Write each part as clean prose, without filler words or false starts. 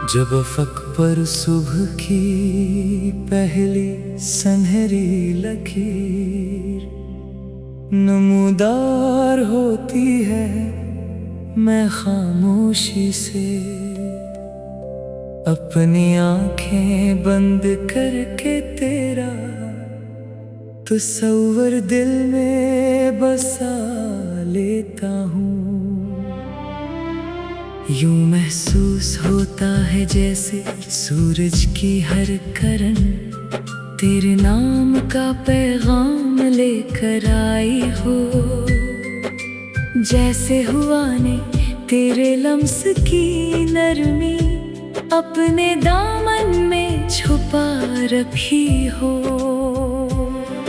जब अफक पर सुबह की पहली सुनहरी लकीर नमूदार होती है, मैं खामोशी से अपनी आंखें बंद करके तेरा तस्वर दिल में बसा लेता हूँ। यूं महसूस होता है जैसे सूरज की हर किरण तेरे नाम का पैगाम लेकर आई हो। जैसे हुआ ने तेरे लम्स की नरमी अपने दामन में छुपा रखी हो।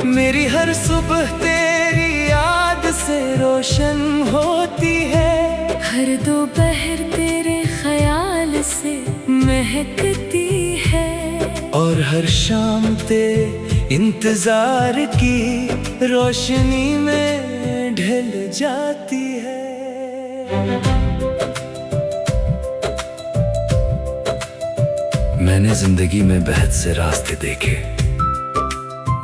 मेरी हर सुबह तेरी याद से रोशन होती है, हर दोपहर तेरे ख्याल से महकती है, और हर शाम तेरे इंतजार की रोशनी में ढल जाती है। मैंने जिंदगी में बहुत से रास्ते देखे,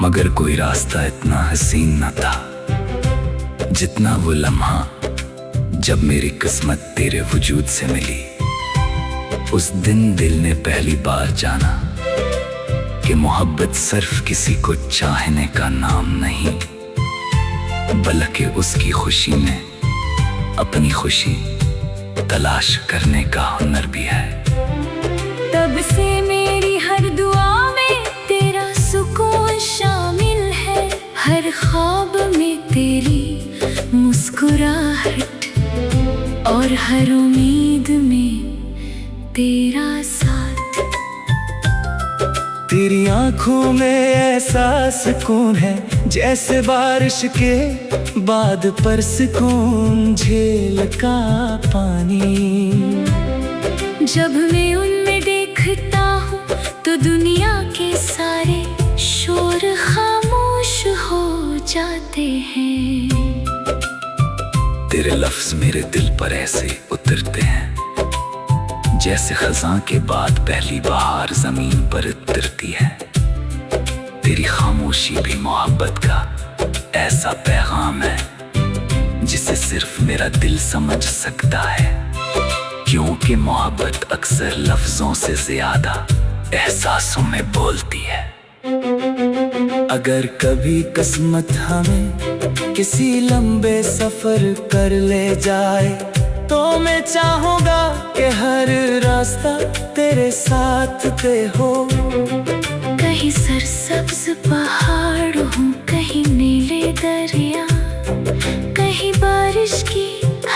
मगर कोई रास्ता इतना हसीन न था जितना वो लम्हा जब मेरी किस्मत तेरे वजूद से मिली। उस दिन दिल ने पहली बार जाना कि मोहब्बत सिर्फ किसी को चाहने का नाम नहीं, बल्कि उसकी खुशी में अपनी खुशी तलाश करने का हुनर भी है। तब से मेरी हर दुआ में तेरा सुकून शामिल है, हर ख्वाब में तेरी मुस्कुराहट और हर उम्मीद में तेरा साथ। तेरी आंखों में ऐसा सुकून है जैसे बारिश के बाद बरसों झील का पानी। जब मैं उनमें देखता हूँ तो दुनिया के सारे शोर खामोश हो जाते हैं। तेरे लफ्ज मेरे दिल पर ऐसे उतरते हैं जैसे खज़ां के बाद पहली बहार जमीन पर उतरती है। तेरी खामोशी भी मोहब्बत का ऐसा पैगाम है जिसे सिर्फ मेरा दिल समझ सकता है, क्योंकि मोहब्बत अक्सर लफ्जों से ज्यादा एहसासों में बोलती है। अगर कभी किस्मत हमें किसी लंबे सफर कर ले जाए तो मैं चाहूंगा कि हर रास्ता तेरे साथ पे हो। कहीं सरसब्ज पहाड़ हो, कहीं नीले दरिया, कहीं बारिश की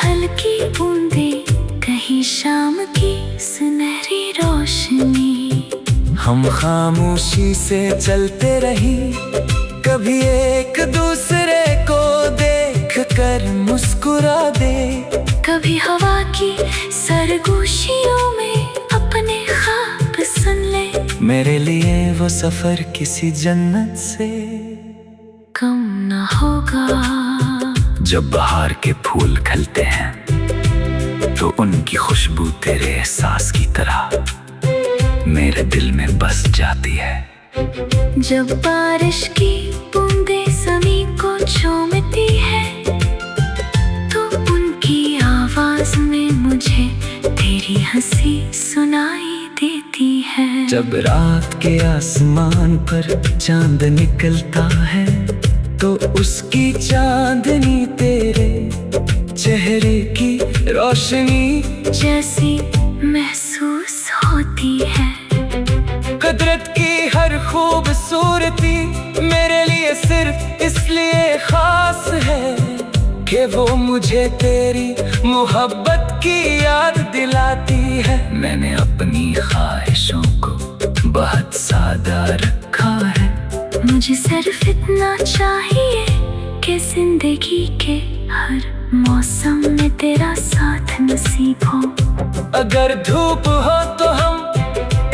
हल्की बूंदें, कहीं शाम की सुनहरी रोशनी। हम खामोशी से चलते रही, कभी एक दूसरे को देख कर मुस्कुरा दे, कभी हवा की सरगोशियों में अपने ख्वाब सुन ले। मेरे लिए वो सफर किसी जन्नत से कम न होगा। जब बहार के फूल खिलते हैं तो उनकी खुशबू तेरे एहसास की तरह मेरे दिल में बस जाती है। जब बारिश की बूंदें ज़मीन को चूमती है तो उनकी आवाज में मुझे तेरी हंसी सुनाई देती है। जब रात के आसमान पर चांद निकलता है तो उसकी चांदनी तेरे चेहरे की रोशनी जैसी महसूस होती है। कुदरत की हर खूबसूरती मेरे लिए सिर्फ इसलिए खास है कि वो मुझे तेरी मोहब्बत की याद दिलाती है। मैंने अपनी ख्वाहिशों को बहुत सादा रखा है, मुझे सिर्फ इतना चाहिए कि जिंदगी के हर मौसम में तेरा साथ नसीब हो। अगर धूप हो तो हम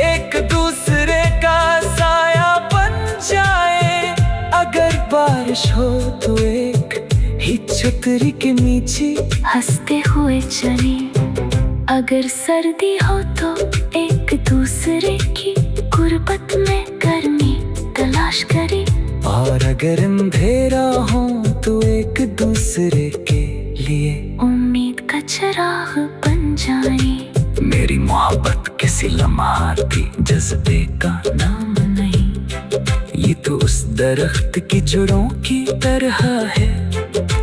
एक दूसरे का साया बन जाए, अगर बारिश बारिश हो तो एक ही छतरी के नीचे हंसते हुए चले। अगर सर्दी हो तो एक दूसरे की गुर्बत में गर्मी तलाश करे। और अगर अंधेरा हो तो एक दूसरे के लिए उम्मीद का चिराग बन जाए। मेरी मोहब्बत किसी लम्हाती जज्बे का नाम नहीं, ये तो उस दरख्त की जड़ों की तरह है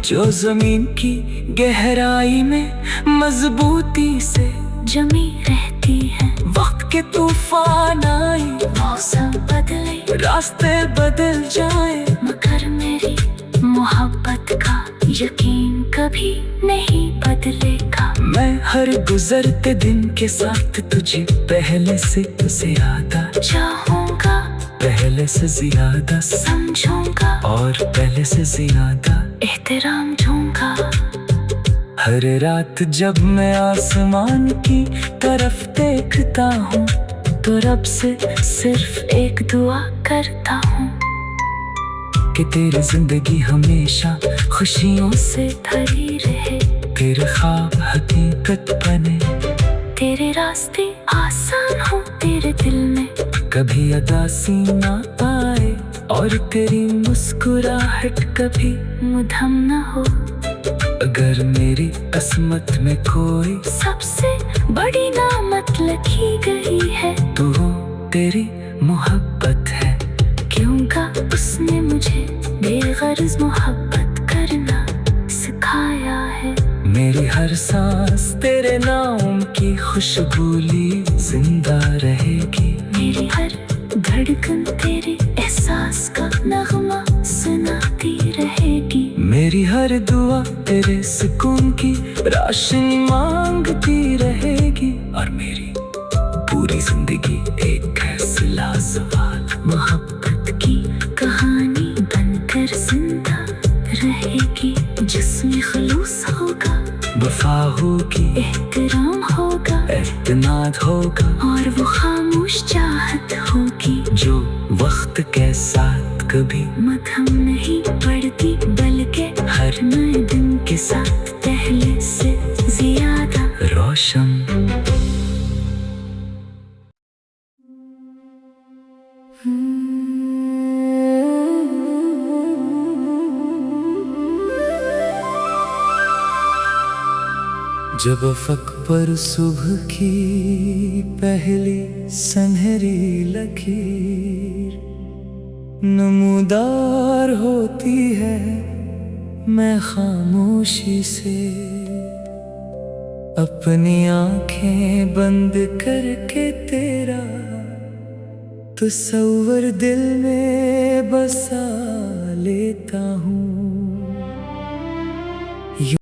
जो जमीन की गहराई में मजबूती से जमी रहती है। वक्त के तूफान आए, मौसम बदले, रास्ते बदल जाए, मगर मेरी मोहब्बत का यकीन कभी नहीं बदलेगा। मैं हर गुजरते दिन के साथ तुझे पहले से ज्यादा चाहूंगा, पहले से ज्यादा समझूंगा और पहले से ज्यादा एहतराम दूंगा। हर रात जब मैं आसमान की तरफ देखता हूँ तो रब से सिर्फ एक दुआ करता हूँ कि तेरी जिंदगी हमेशा खुशियों से भरी रहे, तेरे ख्वाब हकीकत बने, तेरे रास्ते आसान हो, तेरे दिल में कभी उदासी ना आए और तेरी मुस्कुराहट कभी मुधम न हो। अगर मेरी किस्मत में कोई सबसे बड़ी नामत लिखी गई है तो वो तेरी मोहब्बत है। क्यों का उसने मुझे बेगर्ज मोहब्बत करना सिखाया है। मेरी हर सांस तेरे नाम की खुशबूली जिंदा रहेगी। मेरी हर धड़कन तेरे एहसास का नगमा सुनाती रहेगी। मेरी हर दुआ तेरे सुकून की राशनी मांगती रहेगी। और मेरी पूरी जिंदगी एक ऐसी लाजवाब मोहब्बत की कहानी बनकर जिंदा रहेगी, जिसमें खलूस होगा, वफा होगी, एहतराम होगा, एतनाद होगा और वो खामोश चाहत होगी जो वक्त के साथ कभी मध्यम नहीं पड़ती, बल्कि हर नए दिन के साथ पहले से ज्यादा रोशन। जब अफक पर सुबह की पहली सुनहरी लकीर नमूदार होती है, मैं खामोशी से अपनी आंखें बंद करके तेरा तस्वर दिल में बसा